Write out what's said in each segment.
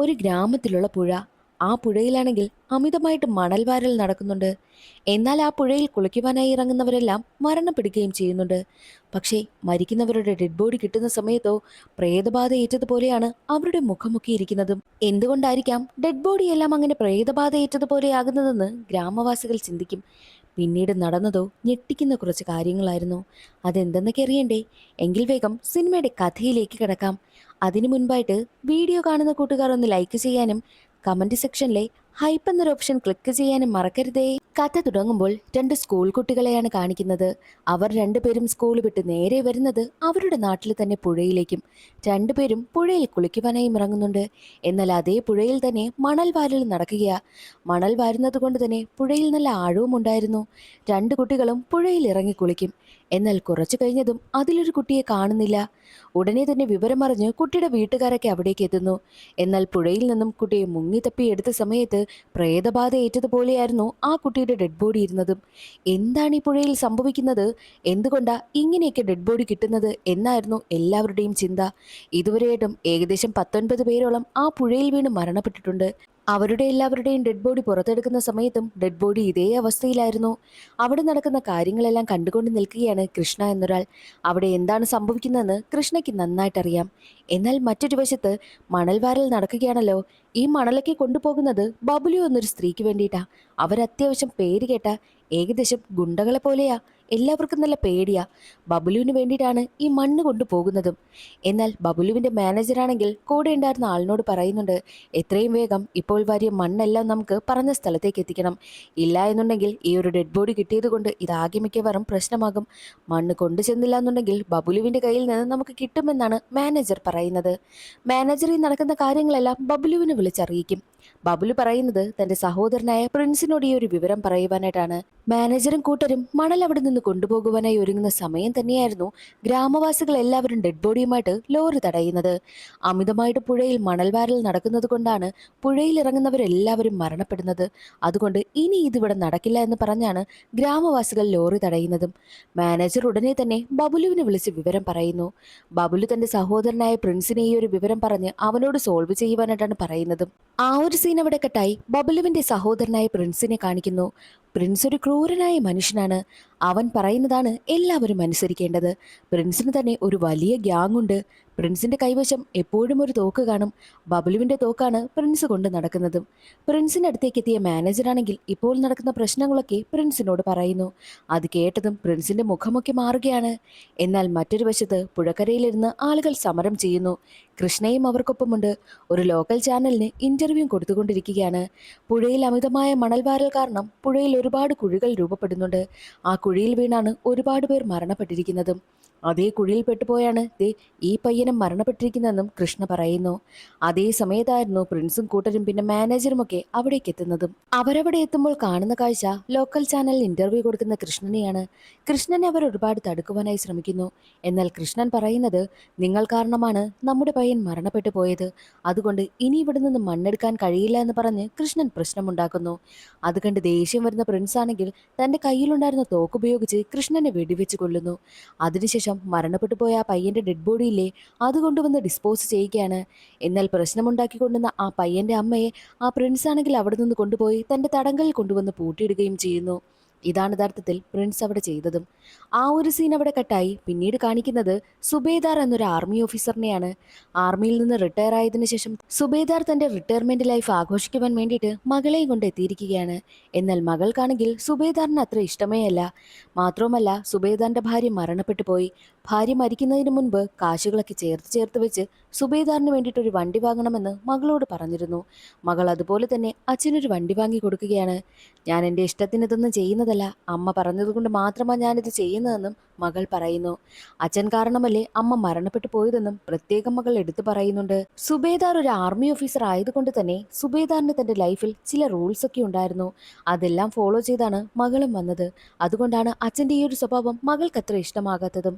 ഒരു ഗ്രാമത്തിലുള്ള പുഴ. ആ പുഴയിലാണെങ്കിൽ അമിതമായിട്ട് മണൽ വാരൽ നടക്കുന്നുണ്ട്. എന്നാൽ ആ പുഴയിൽ കുളിക്കുവാനായി ഇറങ്ങുന്നവരെല്ലാം മരണപ്പെടുകയും ചെയ്യുന്നുണ്ട്. പക്ഷേ മരിക്കുന്നവരുടെ ഡെഡ് ബോഡി കിട്ടുന്ന സമയത്തോ പ്രേതബാധ ഏറ്റതുപോലെയാണ് അവരുടെ മുഖമൊക്കെ ഇരിക്കുന്നതും. എന്തുകൊണ്ടായിരിക്കാം ഡെഡ് ബോഡിയെല്ലാം അങ്ങനെ പ്രേതബാധ ഏറ്റതുപോലെയാകുന്നതെന്ന് ഗ്രാമവാസികൾ ചിന്തിക്കും. പിന്നീട് നടന്നതോ ഞെട്ടിക്കുന്ന കുറച്ച് കാര്യങ്ങളായിരുന്നു. അതെന്തെന്നൊക്കെ അറിയണ്ടേ? എങ്കിൽ വേഗം സിനിമയുടെ കഥയിലേക്ക് കിടക്കാം. അതിനു മുൻപായിട്ട് വീഡിയോ കാണുന്ന കൂട്ടുകാർ ഒന്ന് ലൈക്ക് ചെയ്യാനും കമന്റ് സെക്ഷനിലെ ഹൈപ്പ് എന്നൊരു ഓപ്ഷൻ ക്ലിക്ക് ചെയ്യാനും മറക്കരുതേ. കഥ തുടങ്ങുമ്പോൾ രണ്ട് സ്കൂൾ കുട്ടികളെയാണ് കാണിക്കുന്നത്. അവർ രണ്ടുപേരും സ്കൂൾ വിട്ട് നേരെ വരുന്നത് അവരുടെ നാട്ടിൽ തന്നെ പുഴയിലേക്കും. രണ്ടുപേരും പുഴയിൽ കുളിക്കുവാനായും ഇറങ്ങുന്നുണ്ട്. എന്നാൽ അതേ പുഴയിൽ തന്നെ മണൽ വാരൽ നടക്കുകയാ. മണൽ വാരുന്നത് കൊണ്ട് തന്നെ പുഴയിൽ നല്ല ആഴവും ഉണ്ടായിരുന്നു. രണ്ട് കുട്ടികളും പുഴയിൽ ഇറങ്ങി കുളിക്കും. എന്നാൽ കുറച്ചു കഴിഞ്ഞതും അതിലൊരു കുട്ടിയെ കാണുന്നില്ല. ഉടനെ തന്നെ വിവരമറിഞ്ഞ് കുട്ടിയുടെ വീട്ടുകാരൊക്കെ അവിടേക്ക് എത്തുന്നു. എന്നാൽ പുഴയിൽ നിന്നും കുട്ടിയെ മുങ്ങിത്തപ്പി എടുത്ത സമയത്ത് പ്രേതബാധ ഏറ്റതുപോലെയായിരുന്നു ആ കുട്ടിയുടെ ഡെഡ് ബോഡി ഇരുന്നതും. എന്താണ് ഈ പുഴയിൽ സംഭവിക്കുന്നത്? എന്തുകൊണ്ടാ ഇങ്ങനെയൊക്കെ ഡെഡ് ബോഡി കിട്ടുന്നത് എന്നായിരുന്നു എല്ലാവരുടെയും ചിന്ത. ഇതുവരെയായിട്ടും ഏകദേശം 19 പേരോളം ആ പുഴയിൽ വീണ് മരണപ്പെട്ടിട്ടുണ്ട്. അവരുടെ എല്ലാവരുടെയും ഡെഡ് ബോഡി പുറത്തെടുക്കുന്ന സമയത്തും ഡെഡ് ബോഡി ഇതേ അവസ്ഥയിലായിരുന്നു. അവിടെ നടക്കുന്ന കാര്യങ്ങളെല്ലാം കണ്ടുകൊണ്ട് നിൽക്കുകയാണ് കൃഷ്ണ എന്നൊരാൾ. അവിടെ എന്താണ് സംഭവിക്കുന്നതെന്ന് കൃഷ്ണയ്ക്ക് നന്നായിട്ടറിയാം. എന്നാൽ മറ്റൊരു വശത്ത് മണൽവാരൽ നടക്കുകയാണല്ലോ. ഈ മണലൊക്കെ കൊണ്ടുപോകുന്നത് ബബുലു എന്നൊരു സ്ത്രീക്ക് വേണ്ടിയിട്ടാ. അവരത്യാവശ്യം പേര് കേട്ട ഏകദേശം ഗുണ്ടകളെ പോലെയാ. എല്ലാവർക്കും നല്ല പേടിയാ. ബബുലുവിന് വേണ്ടിയിട്ടാണ് ഈ മണ്ണ് കൊണ്ടുപോകുന്നതും. എന്നാൽ ബബുലുവിന്റെ മാനേജറാണെങ്കിൽ കൂടെ ഉണ്ടായിരുന്ന ആളിനോട് പറയുന്നുണ്ട്, എത്രയും വേഗം ഇപ്പോൾ വാരിയ മണ്ണെല്ലാം നമുക്ക് പറഞ്ഞ സ്ഥലത്തേക്ക് എത്തിക്കണം. ഇല്ല എന്നുണ്ടെങ്കിൽ ഈ ഒരു ഡെഡ് ബോഡി കിട്ടിയത് കൊണ്ട് ഇതാകെ മിക്കവാറും പ്രശ്നമാകും. മണ്ണ് കൊണ്ടു ചെന്നില്ല എന്നുണ്ടെങ്കിൽ ബബുലുവിന്റെ കയ്യിൽ നിന്ന് നമുക്ക് കിട്ടുമെന്നാണ് മാനേജർ പറയുന്നത്. മാനേജറിൽ നടക്കുന്ന കാര്യങ്ങളെല്ലാം ബബുലുവിനെ വിളിച്ചറിയിക്കും. ബബുലു പറയുന്നത് തന്റെ സഹോദരനായ പ്രിൻസിനോട് ഈ ഒരു വിവരം പറയുവാനായിട്ടാണ്. മാനേജറും കൂട്ടരും മണൽ അവിടെ നിന്ന് കൊണ്ടുപോകുവാനായി ഒരുങ്ങുന്ന സമയം തന്നെയായിരുന്നു ഗ്രാമവാസികൾ എല്ലാവരും ഡെഡ് ബോഡിയുമായിട്ട് ലോറി തടയുന്നത്. അമിതമായിട്ട് പുഴയിൽ മണൽവാരൽ നടക്കുന്നത് കൊണ്ടാണ് പുഴയിൽ ഇറങ്ങുന്നവരെല്ലാവരും മരണപ്പെടുന്നത്. അതുകൊണ്ട് ഇനി ഇതിവിടെ നടക്കില്ല എന്ന് പറഞ്ഞാണ് ഗ്രാമവാസികൾ ലോറി തടയുന്നതും. മാനേജർ ഉടനെ തന്നെ ബബുലുവിനെ വിളിച്ച് വിവരം പറയുന്നു. ബബുലു തന്റെ സഹോദരനായ പ്രിൻസിനെ ഈ ഒരു വിവരം പറഞ്ഞ് അവനോട് സോൾവ് ചെയ്യുവാനായിട്ടാണ് പറയുന്നതും. ആ ഒരു സീൻ അവിടെ കട്ടായി ബബുലുവിന്റെ സഹോദരനായ പ്രിൻസിനെ കാണിക്കുന്നു. പ്രിൻസ് ഒരു ക്രൂരനായ മനുഷ്യനാണ്. അവൻ പറയുന്നതാണ് എല്ലാവരും അനുസരിക്കേണ്ടത്. പ്രിൻസിന് തന്നെ ഒരു വലിയ ഗ്യാങ് ഉണ്ട്. പ്രിൻസിന്റെ കൈവശം എപ്പോഴും ഒരു തോക്ക് കാണും. ബബുലുവിന്റെ തോക്കാണ് പ്രിൻസ് കൊണ്ട് നടക്കുന്നതും. പ്രിൻസിന്റെ അടുത്തേക്ക് എത്തിയ മാനേജറാണെങ്കിൽ ഇപ്പോൾ നടക്കുന്ന പ്രശ്നങ്ങളൊക്കെ പ്രിൻസിനോട് പറയുന്നു. അത് കേട്ടതും പ്രിൻസിന്റെ മുഖമൊക്കെ മാറുകയാണ്. എന്നാൽ മറ്റൊരു വശത്ത് പുഴക്കരയിലിരുന്ന് ആളുകൾ സമരം ചെയ്യുന്നു. കൃഷ്ണയും അവർക്കൊപ്പമുണ്ട്. ഒരു ലോക്കൽ ചാനലിന് ഇന്റർവ്യൂ കൊടുത്തുകൊണ്ടിരിക്കുകയാണ്. പുഴയിൽ അമിതമായ മണൽവാരൽ കാരണം പുഴയിൽ ഒരുപാട് കുഴികൾ രൂപപ്പെടുന്നുണ്ട്. ആ കുഴിയിൽ വീണാണ് ഒരുപാട് പേർ മരണപ്പെട്ടിരിക്കുന്നതും. അതേ കുഴിയിൽ പെട്ടുപോയാണ് ഈ പയ്യനും മരണപ്പെട്ടിരിക്കുന്നതെന്നും കൃഷ്ണ പറയുന്നു. അതേ സമയത്തായിരുന്നു പ്രിൻസും കൂട്ടരും പിന്നെ മാനേജറുമൊക്കെ അവിടേക്ക് എത്തുന്നതും. അവരവിടെ എത്തുമ്പോൾ കാണുന്ന കാഴ്ച ലോക്കൽ ചാനലിൽ ഇന്റർവ്യൂ കൊടുക്കുന്ന കൃഷ്ണനെയാണ്. കൃഷ്ണനെ അവർ ഒരുപാട് തടുക്കുവാനായി ശ്രമിക്കുന്നു. എന്നാൽ കൃഷ്ണൻ പറയുന്നത്, നിങ്ങൾ കാരണമാണ് നമ്മുടെ പയ്യൻ മരണപ്പെട്ടു പോയത്. അതുകൊണ്ട് ഇനി ഇവിടെ നിന്ന് മണ്ണെടുക്കാൻ കഴിയില്ല എന്ന് പറഞ്ഞ് കൃഷ്ണൻ പ്രശ്നമുണ്ടാക്കുന്നു. അത് കണ്ട് ദേഷ്യം വരുന്ന പ്രിൻസ് ആണെങ്കിൽ തന്റെ കയ്യിലുണ്ടായിരുന്ന തോക്കുപയോഗിച്ച് കൃഷ്ണനെ വെടിവെച്ച് കൊല്ലുന്നു. അതിനുശേഷം മരണപ്പെട്ടു പോയ ആ പയ്യന്റെ ഡെഡ് ബോഡിയില്ലേ, അത് കൊണ്ടുവന്ന് ഡിസ്പോസ് ചെയ്യുകയാണ്. എന്നാൽ പ്രശ്നമുണ്ടാക്കിക്കൊണ്ടുവന്ന ആ പയ്യന്റെ അമ്മയെ ആ പ്രിൻസ് ആണെങ്കിൽ അവിടെ നിന്ന് കൊണ്ടുപോയി തന്റെ തടങ്കലിൽ കൊണ്ടുവന്ന് പൂട്ടിയിടുകയും ചെയ്യുന്നു. ഇതാണ് യഥാർത്ഥത്തിൽ പ്രിൻസ് അവിടെ ചെയ്തതും. ആ ഒരു സീൻ അവിടെ കട്ടായി പിന്നീട് കാണിക്കുന്നത് സുബേദാർ എന്നൊരു ആർമി ഓഫീസറിനെയാണ്. ആർമിയിൽ നിന്ന് റിട്ടയർ ആയതിനു ശേഷം സുബേദാർ തന്റെ റിട്ടയർമെന്റ് ലൈഫ് ആഘോഷിക്കുവാൻ വേണ്ടിയിട്ട് മകളെയും കൊണ്ട് എത്തിയിരിക്കുകയാണ്. എന്നാൽ മകൾക്കാണെങ്കിൽ സുബേദാറിന് അത്ര ഇഷ്ടമേ അല്ല. മാത്രവുമല്ല സുബേദാറിന്റെ ഭാര്യ മരണപ്പെട്ടു പോയി. ഭാര്യ മരിക്കുന്നതിന് മുൻപ് കാശുകളൊക്കെ ചേർത്ത് വെച്ച് സുബേദാറിന് വേണ്ടിയിട്ട് ഒരു വണ്ടി വാങ്ങണമെന്ന് മകളോട് പറഞ്ഞിരുന്നു. മകൾ അതുപോലെ തന്നെ അച്ഛനൊരു വണ്ടി വാങ്ങി കൊടുക്കുകയാണ്. ഞാൻ എൻ്റെ ഇഷ്ടത്തിന് ഇതൊന്നും ചെയ്യുന്നതല്ല, അമ്മ പറഞ്ഞതുകൊണ്ട് മാത്രമാണ് ഞാനിത് ചെയ്യുന്നതെന്നും മകൾ പറയുന്നു. അച്ഛൻ കാരണമല്ലേ അമ്മ മരണപ്പെട്ടു പോയതെന്നും പ്രത്യേകം മകൾ എടുത്തു പറയുന്നുണ്ട്. സുബേദാർ ഒരു ആർമി ഓഫീസർ ആയതുകൊണ്ട് തന്നെ സുബേദാറിന് തന്റെ ലൈഫിൽ ചില റൂൾസ് ഒക്കെ ഉണ്ടായിരുന്നു. അതെല്ലാം ഫോളോ ചെയ്താണ് മകളും വന്നത്. അതുകൊണ്ടാണ് അച്ഛൻ്റെ ഈ ഒരു സ്വഭാവം മകൾക്ക് അത്ര ഇഷ്ടമാകാത്തതും.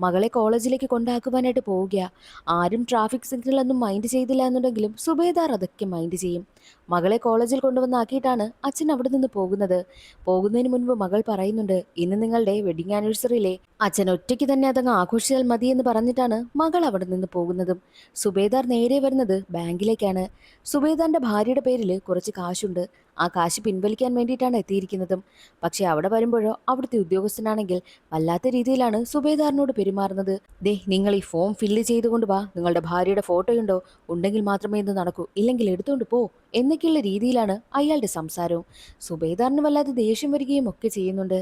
മകളെ കോളേജിലേക്ക് കൊണ്ടാക്കുവാനായിട്ട് പോവുക. ആരും ട്രാഫിക് സിഗ്നലൊന്നും മൈൻഡ് ചെയ്തില്ല എന്നുണ്ടെങ്കിലും സുബേദാർ അതൊക്കെ മൈൻഡ് ചെയ്യും. മകളെ കോളേജിൽ കൊണ്ടുവന്നാക്കിയിട്ടാണ് അച്ഛൻ അവിടെ നിന്ന് പോകുന്നത്. പോകുന്നതിന് മുൻപ് മകൾ പറയുന്നുണ്ട്, ഇന്ന് നിങ്ങളുടെ വെഡിങ് ആനിവേഴ്സറിയിലെ അച്ഛൻ ഒറ്റയ്ക്ക് തന്നെ അതങ്ങ് ആഘോഷിച്ചാൽ മതിയെന്ന് പറഞ്ഞിട്ടാണ് മകൾ അവിടെ നിന്ന് പോകുന്നതും. സുബേദാർ നേരെ വരുന്നത് ബാങ്കിലേക്കാണ്. സുബേദാറിന്റെ ഭാര്യയുടെ പേരിൽ കുറച്ച് കാശുണ്ട്. ആ കാശ് പിൻവലിക്കാൻ വേണ്ടിയിട്ടാണ് എത്തിയിരിക്കുന്നതും. പക്ഷെ അവിടെ വരുമ്പോഴോ അവിടുത്തെ ഉദ്യോഗസ്ഥനാണെങ്കിൽ വല്ലാത്ത രീതിയിലാണ് സുബേദാറിനോട് പെരുമാറുന്നത്. ദേ, നിങ്ങൾ ഈ ഫോം ഫില്ല് ചെയ്തുകൊണ്ട് വാ, നിങ്ങളുടെ ഭാര്യയുടെ ഫോട്ടോയുണ്ടോ, ഉണ്ടെങ്കിൽ മാത്രമേ ഇത് നടക്കൂ, ഇല്ലെങ്കിൽ എടുത്തുകൊണ്ട് പോ എന്നൊക്കെയുള്ള രീതിയിലാണ് അയാളുടെ സംസാരവും. സുബേദാറിന് വല്ലാതെ ദേഷ്യം വരികയും ഒക്കെ ചെയ്യുന്നുണ്ട്.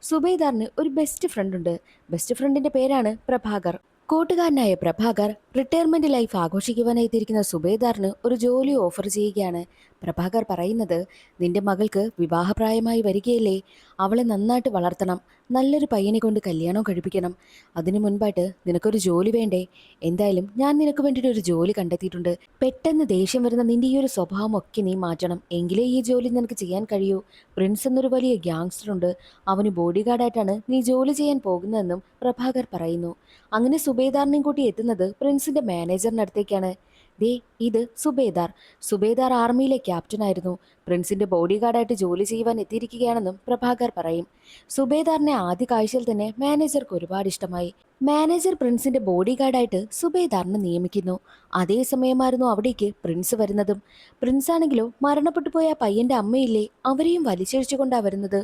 സുബേദാറിന് ഒരു ബെസ്റ്റ് ഫ്രണ്ട് ഉണ്ട്. ബെസ്റ്റ് ഫ്രണ്ടിന്റെ പേരാണ് പ്രഭാകർ. കൂട്ടുകാരനായ പ്രഭാകർ റിട്ടയർമെന്റ് ലൈഫ് ആഘോഷിക്കുവാനായി എത്തിയിരിക്കുന്ന സുബേദാറിന് ഒരു ജോലി ഓഫർ ചെയ്യുകയാണ്. പ്രഭാകർ പറയുന്നത്, നിന്റെ മകൾക്ക് വിവാഹപ്രായമായി വരികയല്ലേ, അവളെ നന്നായിട്ട് വളർത്തണം, നല്ലൊരു പയ്യനെ കൊണ്ട് കല്യാണം കഴിപ്പിക്കണം. അതിനു മുൻപായിട്ട് നിനക്കൊരു ജോലി വേണ്ടേ? എന്തായാലും ഞാൻ നിനക്ക് വേണ്ടിയിട്ട് ഒരു ജോലി കണ്ടെത്തിയിട്ടുണ്ട്. പെട്ടെന്ന് ദേഷ്യം വരുന്ന നിന്റെ ഈ ഒരു സ്വഭാവം ഒക്കെ നീ മാറ്റണം, എങ്കിലേ ഈ ജോലി നിനക്ക് ചെയ്യാൻ കഴിയൂ. പ്രിൻസ് എന്നൊരു വലിയ ഗ്യാങ്സ്റ്റർ ഉണ്ട്, അവന് ബോഡി ഗാർഡായിട്ടാണ് നീ ജോലി ചെയ്യാൻ പോകുന്നതെന്നും പ്രഭാകർ പറയുന്നു. അങ്ങനെ സുബേദാറിനെയും കൂട്ടി എത്തുന്നത് പ്രിൻസിന്റെ മാനേജറിന്റെ അടുത്തേക്കാണ്. ദേ, ഇത് സുബേദാർ. സുബേദാർ ആർമിയിലെ ക്യാപ്റ്റനായിരുന്നു. പ്രിൻസിന്റെ ബോഡി ഗാർഡായിട്ട് ജോലി ചെയ്യുവാൻ എത്തിയിരിക്കുകയാണെന്നും പ്രഭാകർ പറയും. സുബേദാറിനെ ആദ്യ കാഴ്ചയിൽ തന്നെ മാനേജർക്ക് ഒരുപാട് ഇഷ്ടമായി. മാനേജർ പ്രിൻസിന്റെ ബോഡി ഗാർഡായിട്ട് സുബേദാറിനെ നിയമിക്കുന്നു. അതേസമയമായിരുന്നു അവിടേക്ക് പ്രിൻസ് വരുന്നതും. പ്രിൻസ് ആണെങ്കിലോ മരണപ്പെട്ടു പോയ ആ പയ്യന്റെ അമ്മയില്ലേ, അവരെയും വലിച്ചഴിച്ചുകൊണ്ടാ വരുന്നത്.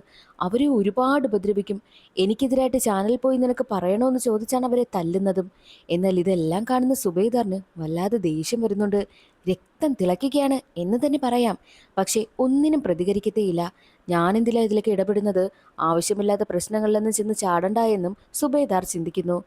അവരെ ഒരുപാട് ഉപദ്രവിക്കും. എനിക്കെതിരായിട്ട് ചാനലിൽ പോയി നിനക്ക് പറയണമെന്ന് ചോദിച്ചാണ് അവരെ തല്ലുന്നതും. എന്നാൽ ഇതെല്ലാം കാണുന്ന സുബേദാറിന് വല്ലാതെ ദേഷ്യം വരുന്നുണ്ട്. രക്തം തിളയ്ക്കുകയാണ് എന്ന് തന്നെ പറയാം. പക്ഷെ ഒന്നിനും പ്രതികരിക്കത്തേയില്ല. ഞാനെന്തിലാ ഇതിലൊക്കെ ഇടപെടുന്നത്, ആവശ്യമില്ലാത്ത പ്രശ്നങ്ങളിലൊന്നും ചെന്ന് ചാടണ്ട എന്നും സുബേദാർ ചിന്തിക്കുന്നു.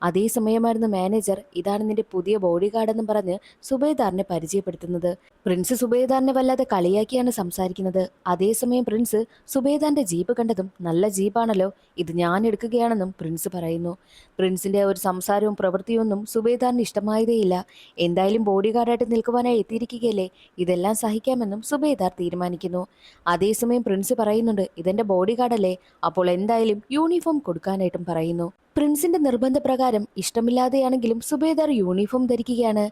അതേസമയമായിരുന്നു മാനേജർ ഇതാണ് നിന്റെ പുതിയ ബോഡി ഗാർഡെന്നും പറഞ്ഞ് സുബേദാറിനെ പരിചയപ്പെടുത്തുന്നത്. പ്രിൻസ് സുബേദാറിനെ വല്ലാതെ കളിയാക്കിയാണ് സംസാരിക്കുന്നത്. അതേസമയം പ്രിൻസ് സുബേദാറിന്റെ ജീപ്പ് കണ്ടതും നല്ല ജീപ്പാണല്ലോ, ഇത് ഞാൻ എടുക്കുകയാണെന്നും പ്രിൻസ് പറയുന്നു. പ്രിൻസിന്റെ ഒരു സംസാരവും പ്രവൃത്തിയൊന്നും സുബേദാറിന് ഇഷ്ടമായതേയില്ല. എന്തായാലും ബോഡി ഗാർഡായിട്ട് നിൽക്കുവാനായി എത്തിയിരിക്കുകയല്ലേ, ഇതെല്ലാം സഹിക്കാമെന്നും സുബേദാർ തീരുമാനിക്കുന്നു. അതേസമയം പ്രിൻസ് പറയുന്നുണ്ട്, ഇതെന്റെ ബോഡി ഗാർഡല്ലേ, അപ്പോൾ എന്തായാലും യൂണിഫോം കൊടുക്കാനായിട്ടും പറയുന്നു. പ്രിൻസിന്റെ നിർബന്ധപ്രകാരം ഇഷ്ടമില്ലാതെയാണെങ്കിലും സുബേദാർ യൂണിഫോം ധരിക്കുകയാണ്.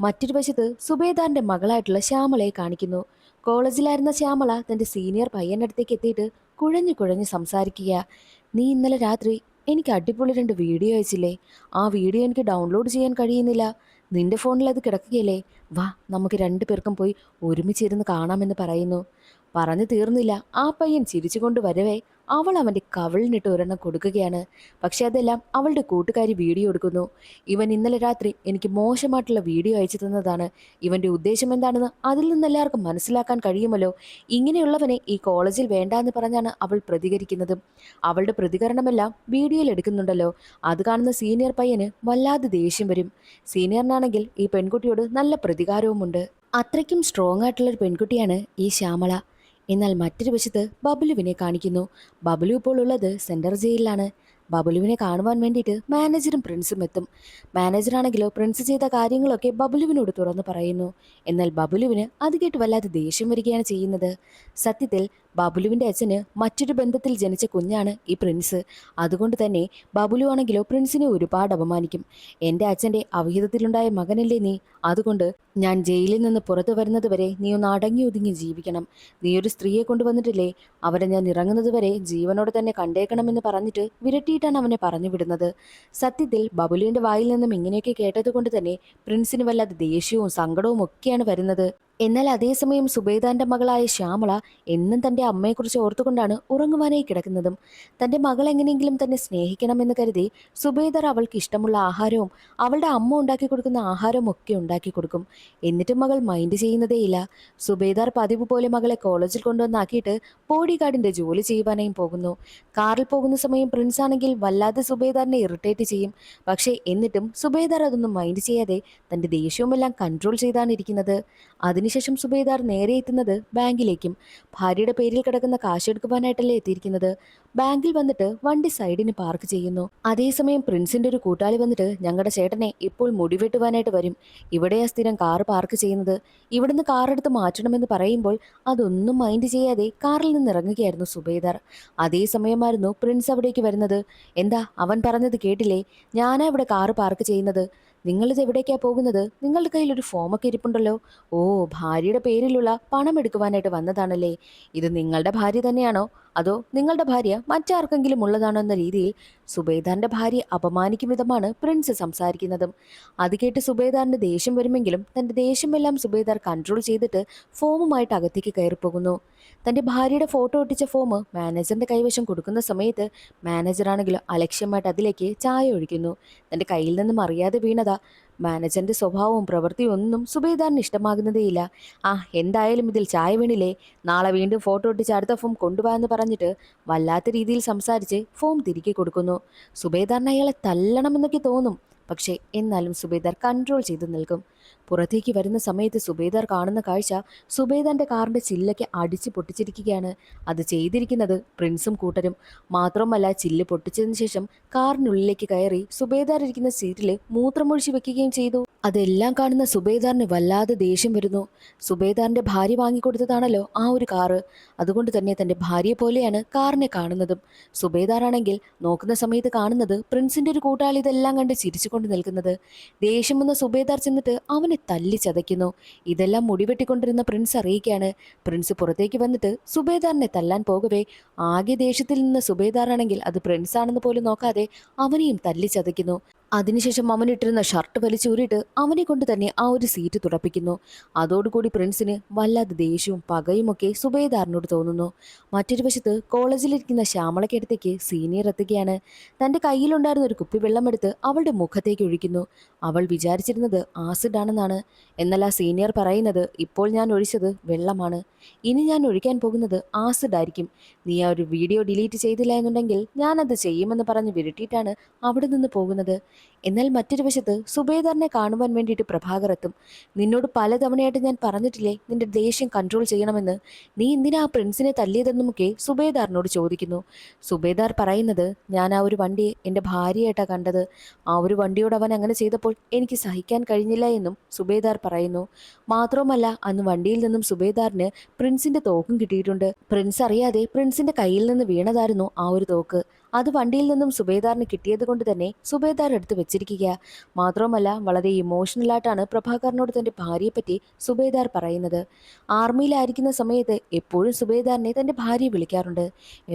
മറ്റൊരു വശത്ത് സുബേദാറിന്റെ മകളായിട്ടുള്ള ശ്യാമളയെ കാണിക്കുന്നു. കോളേജിലായിരുന്ന ശ്യാമള തന്റെ സീനിയർ പയ്യന്റെ അടുത്തേക്ക് എത്തിയിട്ട് കുഴഞ്ഞു കുഴഞ്ഞ് സംസാരിക്കുക. നീ ഇന്നലെ രാത്രി എനിക്ക് അടിപൊളി 2 വീഡിയോ അയച്ചില്ലേ, ആ വീഡിയോ എനിക്ക് ഡൗൺലോഡ് ചെയ്യാൻ കഴിയുന്നില്ല. നിന്റെ ഫോണിൽ അത് കിടക്കുകയല്ലേ, വാ നമുക്ക് 2 പേർക്കും പോയി ഒരുമിച്ചിരുന്ന് കാണാമെന്ന് പറയുന്നു. പറഞ്ഞു തീർന്നില്ല, ആ പയ്യൻ ചിരിച്ചുകൊണ്ട് വരവേ അവൾ അവന്റെ കവിളിനിട്ട് ഒരെണ്ണം കൊടുക്കുകയാണ്. പക്ഷെ അതെല്ലാം അവളുടെ കൂട്ടുകാരി വീഡിയോ എടുക്കുന്നു. ഇവൻ ഇന്നലെ രാത്രി എനിക്ക് മോശമായിട്ടുള്ള വീഡിയോ അയച്ചു തന്നതാണ്, ഇവന്റെ ഉദ്ദേശം എന്താണെന്ന് അതിൽ നിന്ന് എല്ലാവർക്കും മനസ്സിലാക്കാൻ കഴിയുമല്ലോ. ഇങ്ങനെയുള്ളവനെ ഈ കോളേജിൽ വേണ്ട എന്ന് പറഞ്ഞാണ് അവൾ പ്രതികരിക്കുന്നതും. അവളുടെ പ്രതികരണമെല്ലാം വീഡിയോയിൽ എടുക്കുന്നുണ്ടല്ലോ. അത് കാണുന്ന സീനിയർ പയ്യന് വല്ലാതെ ദേഷ്യം വരും. സീനിയറിനാണെങ്കിൽ ഈ പെൺകുട്ടിയോട് നല്ല പ്രതികാരവുമുണ്ട്. അത്രയ്ക്കും സ്ട്രോങ് ആയിട്ടുള്ളൊരു പെൺകുട്ടിയാണ് ഈ ശ്യാമള. എന്നാൽ മറ്റൊരു വശത്ത് ബബുലുവിനെ കാണിക്കുന്നു. ബബുലു ഇപ്പോൾ ഉള്ളത് സെൻട്രൽ ജയിലിലാണ്. ബബുലുവിനെ കാണുവാൻ വേണ്ടിയിട്ട് മാനേജറും പ്രിൻസും എത്തും. മാനേജറാണെങ്കിലോ പ്രിൻസ് ചെയ്ത കാര്യങ്ങളൊക്കെ ബബുലുവിനോട് തുറന്നു പറയുന്നു. എന്നാൽ ബബുലുവിന് അത് കേട്ട് വല്ലാതെ ദേഷ്യം വരികയാണ് ചെയ്യുന്നത്. സത്യത്തിൽ ബബുലുവിന്റെ അച്ഛന് മറ്റൊരു ബന്ധത്തിൽ ജനിച്ച കുഞ്ഞാണ് ഈ പ്രിൻസ്. അതുകൊണ്ട് തന്നെ ബബുലു ആണെങ്കിലോ പ്രിൻസിനെ ഒരുപാട് അപമാനിക്കും. എൻ്റെ അച്ഛൻ്റെ അവിഹിതത്തിലുണ്ടായ മകനല്ലേ നീ, അതുകൊണ്ട് ഞാൻ ജയിലിൽ നിന്ന് പുറത്തു വരുന്നത് വരെ നീ ഒന്ന് അടങ്ങി ഒതുങ്ങി ജീവിക്കണം. നീ ഒരു സ്ത്രീയെ കൊണ്ടുവന്നിട്ടില്ലേ, അവരെ ഞാൻ ഇറങ്ങുന്നത് വരെ ജീവനോടെ തന്നെ കണ്ടേക്കണമെന്ന് പറഞ്ഞിട്ട് വിരട്ടിയിട്ടാണ് അവനെ പറഞ്ഞു വിടുന്നത്. സത്യത്തിൽ ബബുലുവിന്റെ വായിൽ നിന്നും ഇങ്ങനെയൊക്കെ കേട്ടത് കൊണ്ട് തന്നെ പ്രിൻസിന് വല്ലാതെ ദേഷ്യവും സങ്കടവും ഒക്കെയാണ് വരുന്നത്. എന്നാൽ അതേസമയം സുബേദാന്റെ മകളായ ശ്യാമള എന്നും തന്റെ അമ്മയെക്കുറിച്ച് ഓർത്തുകൊണ്ടാണ് ഉറങ്ങുവാനായി കിടക്കുന്നതും. തന്റെ മകൾ എങ്ങനെയെങ്കിലും തന്നെ സ്നേഹിക്കണമെന്ന് കരുതി സുബേദാർ അവൾക്ക് ഇഷ്ടമുള്ള ആഹാരവും അവളുടെ അമ്മ ഉണ്ടാക്കി കൊടുക്കുന്ന ആഹാരവും ഒക്കെ ഉണ്ടാക്കി കൊടുക്കും. എന്നിട്ടും മകൾ മൈൻഡ് ചെയ്യുന്നതേയില്ല. സുബേദാർ പതിവ് പോലെ മകളെ കോളേജിൽ കൊണ്ടുവന്നാക്കിയിട്ട് ബോഡി ഗാർഡിന്റെ ജോലി ചെയ്യുവാനായും പോകുന്നു. കാറിൽ പോകുന്ന സമയം പ്രിൻസ് ആണെങ്കിൽ വല്ലാതെ സുബേദാറിനെ ഇറിറ്റേറ്റ് ചെയ്യും. പക്ഷേ എന്നിട്ടും സുബേദാർ അതൊന്നും മൈൻഡ് ചെയ്യാതെ തന്റെ ദേഷ്യവുമെല്ലാം കൺട്രോൾ ചെയ്താണ് ഇരിക്കുന്നത്. അതിനുശേഷം സുബേദാർ നേരെ എത്തുന്നത് ബാങ്കിലേക്കും. ഭാര്യയുടെ പേരിൽ കിടക്കുന്ന കാശെടുക്കുവാനായിട്ടല്ലേ എത്തിയിരിക്കുന്നത്. ബാങ്കിൽ വന്നിട്ട് വണ്ടി സൈഡിന് പാർക്ക് ചെയ്യുന്നു. അതേസമയം പ്രിൻസിന്റെ ഒരു കൂട്ടാളി വന്നിട്ട്, ഞങ്ങളുടെ ചേട്ടനെ ഇപ്പോൾ മുടിവെട്ടുവാനായിട്ട് വരും, ഇവിടെയാ സ്ഥിരം കാറ് പാർക്ക് ചെയ്യുന്നത്, ഇവിടുന്ന് കാറെടുത്ത് മാറ്റണമെന്ന് പറയുമ്പോൾ അതൊന്നും മൈൻഡ് ചെയ്യാതെ കാറിൽ നിന്ന് ഇറങ്ങുകയായിരുന്നു സുബേദാർ. അതേസമയമായിരുന്നു പ്രിൻസ് അവിടേക്ക് വരുന്നത്. എന്താ അവൻ പറഞ്ഞത് കേട്ടില്ലേ, ഞാനാ ഇവിടെ കാറ് പാർക്ക് ചെയ്യുന്നത്, നിങ്ങളിത് എവിടേക്കാ പോകുന്നത്? നിങ്ങളുടെ കയ്യിൽ ഒരു ഫോമൊക്കെ ഇരിപ്പുണ്ടല്ലോ. ഓ, ഭാര്യയുടെ പേരിലുള്ള പണം എടുക്കുവാനായിട്ട് വന്നതാണല്ലേ. ഇത് നിങ്ങളുടെ ഭാര്യ തന്നെയാണോ, അതോ നിങ്ങളുടെ ഭാര്യ മറ്റാർക്കെങ്കിലും ഉള്ളതാണോ എന്ന രീതിയിൽ സുബേദാറിന്റെ ഭാര്യ അപമാനിക്കും വിധമാണ് പ്രിൻസ് സംസാരിക്കുന്നതും. അത് കേട്ട് സുബേദാറിന് ദേഷ്യം വരുമെങ്കിലും തന്റെ ദേഷ്യമെല്ലാം സുബേദാർ കൺട്രോൾ ചെയ്തിട്ട് ഫോമുമായിട്ട് അകത്തേക്ക് കയറിപ്പോകുന്നു. തന്റെ ഭാര്യയുടെ ഫോട്ടോ ഒട്ടിച്ച ഫോം മാനേജറിന്റെ കൈവശം കൊടുക്കുന്ന സമയത്ത് മാനേജറാണെങ്കിൽ അലക്ഷ്യമായിട്ട് അതിലേക്ക് ചായ ഒഴിക്കുന്നു. തന്റെ കയ്യിൽ നിന്നും അറിയാതെ വീണതാ. മാനേജറിന്റെ സ്വഭാവവും പ്രവൃത്തിയും ഒന്നും സുബേദാറിന് ഇഷ്ടമാകുന്നതേയില്ല. ആ, എന്തായാലും ഇതിൽ ചായ വീണില്ലേ, നാളെ വീണ്ടും ഫോട്ടോ ഒട്ടിച്ച് അടുത്ത ഫോം കൊണ്ടുപോകാ എന്ന് പറഞ്ഞിട്ട് വല്ലാത്ത രീതിയിൽ സംസാരിച്ച് ഫോം തിരികെ കൊടുക്കുന്നു. സുബേദാറിന് അയാളെ തല്ലണമെന്നൊക്കെ തോന്നും. പക്ഷേ എന്നാലും സുബേദാർ കൺട്രോൾ ചെയ്ത് നിൽക്കും. പുറത്തേക്ക് വരുന്ന സമയത്ത് സുബേദാർ കാണുന്ന കാഴ്ച സുബേദാറിന്റെ കാറിന്റെ ചില്ലൊക്കെ അടിച്ച് പൊട്ടിച്ചിരിക്കുകയാണ്. അത് ചെയ്തിരിക്കുന്നത് പ്രിൻസും കൂട്ടരും. മാത്രമല്ല, ചില്ല് പൊട്ടിച്ചതിന് ശേഷം കാറിനുള്ളിലേക്ക് കയറി സുബേദാർ ഇരിക്കുന്ന സീറ്റിൽ മൂത്രമൊഴിച്ച് വെക്കുകയും ചെയ്തു. അതെല്ലാം കാണുന്ന സുബേദാറിന് വല്ലാതെ ദേഷ്യം വരുന്നു. സുബേദാറിന്റെ ഭാര്യ വാങ്ങിക്കൊടുത്തതാണല്ലോ ആ ഒരു കാറ്. അതുകൊണ്ട് തന്നെ തന്റെ ഭാര്യയെ പോലെയാണ് കാറിനെ കാണുന്നതും. സുബേദാറാണെങ്കിൽ നോക്കുന്ന സമയത്ത് കാണുന്നത് പ്രിൻസിന്റെ ഒരു കൂട്ടാളി ഇതെല്ലാം കണ്ട് ചിരിച്ചുകൊണ്ട് നിൽക്കുന്നത്. ദേഷ്യം വന്ന സുബേദാർ ചെന്നിട്ട് അവനെ തല്ലി ചതയ്ക്കുന്നു. ഇതെല്ലാം മുടിവെട്ടിക്കൊണ്ടിരുന്ന പ്രിൻസ് അറിയിക്കുകയാണ്. പ്രിൻസ് പുറത്തേക്ക് വന്നിട്ട് സുബേദാറിനെ തല്ലാൻ പോകവേ ആകെ ദേഷ്യത്തിൽ നിന്ന് സുബേദാറാണെങ്കിൽ അത് പ്രിൻസ് ആണെന്ന് പോലും നോക്കാതെ അവനെയും തല്ലി ചതയ്ക്കുന്നു. അതിനുശേഷം അവനിട്ടിരുന്ന ഷർട്ട് വലിച്ചൂരിയിട്ട് അവനെ കൊണ്ട് തന്നെ ആ ഒരു സീറ്റ് തുടപ്പിക്കുന്നു. അതോടുകൂടി പ്രിൻസിന് വല്ലാതെ ദേഷ്യവും പകയുമൊക്കെ സുബേദാറിനോട് തോന്നുന്നു. മറ്റൊരു വശത്ത് കോളേജിലിരിക്കുന്ന ശ്യാമളയ്ക്കടുത്തേക്ക് സീനിയർ എത്തുകയാണ്. തന്റെ കയ്യിലുണ്ടായിരുന്ന ഒരു കുപ്പി വെള്ളമെടുത്ത് അവളുടെ മുഖത്തേക്ക് ഒഴിക്കുന്നു. അവൾ വിചാരിച്ചിരുന്നത് ആസിഡ് ആണെന്നാണ്. എന്നാൽ ആ സീനിയർ പറയുന്നത്, ഇപ്പോൾ ഞാൻ ഒഴിച്ചത് വെള്ളമാണ്, ഇനി ഞാൻ ഒഴിക്കാൻ പോകുന്നത് ആസിഡ് ആയിരിക്കും. നീ ആ ഒരു വീഡിയോ ഡിലീറ്റ് ചെയ്തില്ല എന്നുണ്ടെങ്കിൽ ഞാനത് ചെയ്യുമെന്ന് പറഞ്ഞ് വിരട്ടിയിട്ടാണ് അവിടെ നിന്ന് പോകുന്നത്. എന്നാൽ മറ്റൊരു വശത്ത് സുബേദാറിനെ കാണുവാൻ വേണ്ടിയിട്ട് പ്രഭാകർ എത്തും. നിന്നോട് പലതവണയായിട്ട് ഞാൻ പറഞ്ഞിട്ടില്ലേ നിന്റെ ദേഷ്യം കൺട്രോൾ ചെയ്യണമെന്ന്, നീ എന്തിനാ ആ പ്രിൻസിനെ തല്ലിയതെന്നുമൊക്കെ സുബേദാറിനോട് ചോദിക്കുന്നു. സുബേദാർ പറയുന്നത്, ഞാൻ ആ ഒരു വണ്ടിയെ എൻ്റെ ഭാര്യയായിട്ടാണ് കണ്ടത്. ആ ഒരു വണ്ടിയോട് അവൻ അങ്ങനെ ചെയ്തപ്പോൾ എനിക്ക് സഹിക്കാൻ കഴിഞ്ഞില്ല എന്നും സുബേദാർ പറയുന്നു. മാത്രവുമല്ല, അന്ന് വണ്ടിയിൽ നിന്നും സുബേദാറിന് പ്രിൻസിന്റെ തോക്കും കിട്ടിയിട്ടുണ്ട്. പ്രിൻസ് അറിയാതെ പ്രിൻസിന്റെ കയ്യിൽ നിന്ന് വീണതായിരുന്നു ആ ഒരു തോക്ക്. അത് വണ്ടിയിൽ നിന്നും സുബേദാറിന് കിട്ടിയത് കൊണ്ട് തന്നെ സുബേദാർ എടുത്ത് വെച്ചിരിക്കുക. മാത്രവുമല്ല, വളരെ ഇമോഷണലായിട്ടാണ് പ്രഭാകറിനോട് തന്റെ ഭാര്യയെപ്പറ്റി സുബേദാർ പറയുന്നത്. ആർമിയിലായിരിക്കുന്ന സമയത്ത് എപ്പോഴും സുബേദാറിനെ തന്റെ ഭാര്യ വിളിക്കാറുണ്ട്.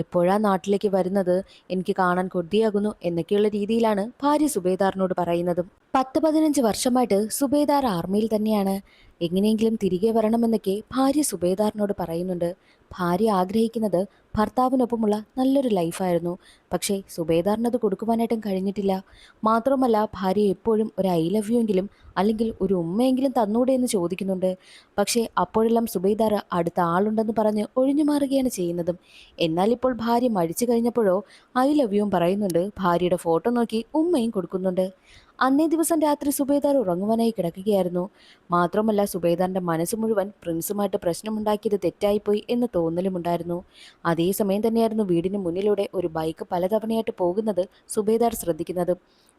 എപ്പോഴാ നാട്ടിലേക്ക് വരുന്നത്, എനിക്ക് കാണാൻ കൊതിയാകുന്നു എന്നൊക്കെയുള്ള രീതിയിലാണ് ഭാര്യ സുബേദാറിനോട് പറയുന്നതും. 10-15 വർഷമായിട്ട് സുബേദാർ ആർമിയിൽ തന്നെയാണ്. എങ്ങനെയെങ്കിലും തിരികെ വരണമെന്നൊക്കെ ഭാര്യ സുബേദാറിനോട് പറയുന്നുണ്ട്. ഭാര്യ ആഗ്രഹിക്കുന്നത് ഭർത്താവിനൊപ്പമുള്ള നല്ലൊരു ലൈഫായിരുന്നു. പക്ഷേ സുബേദാറിനത് കൊടുക്കുവാനായിട്ടും കഴിഞ്ഞിട്ടില്ല. മാത്രമല്ല, ഭാര്യ എപ്പോഴും ഒരു ഐ ലവ് യു എങ്കിലും അല്ലെങ്കിൽ ഒരു ഉമ്മയെങ്കിലും തന്നൂടെ എന്ന് ചോദിക്കുന്നുണ്ട്. പക്ഷേ അപ്പോഴെല്ലാം സുബേദാർ അടുത്ത ആളുണ്ടെന്ന് പറഞ്ഞ് ഒഴിഞ്ഞു മാറുകയാണ് ചെയ്യുന്നതും. എന്നാൽ ഇപ്പോൾ ഭാര്യ മടിച്ചു കഴിഞ്ഞപ്പോഴോ ഐ ലവ് യുവും പറയുന്നുണ്ട്, ഭാര്യയുടെ ഫോട്ടോ നോക്കി ഉമ്മയും കൊടുക്കുന്നുണ്ട്. അന്നേ ദിവസം രാത്രി സുബേദാർ ഉറങ്ങുവാനായി കിടക്കുകയായിരുന്നു. മാത്രമല്ല, സുബേദാറിന്റെ മനസ്സ് മുഴുവൻ പ്രിൻസുമായിട്ട് പ്രശ്നമുണ്ടാക്കിയത് തെറ്റായിപ്പോയി എന്ന തോന്നലുമുണ്ടായിരുന്നു. അതേസമയം തന്നെയായിരുന്നു വീടിന് മുന്നിലൂടെ ഒരു ബൈക്ക് പലതവണയായിട്ട് പോകുന്നത് സുബേദാർ ശ്രദ്ധിക്കുന്നത്.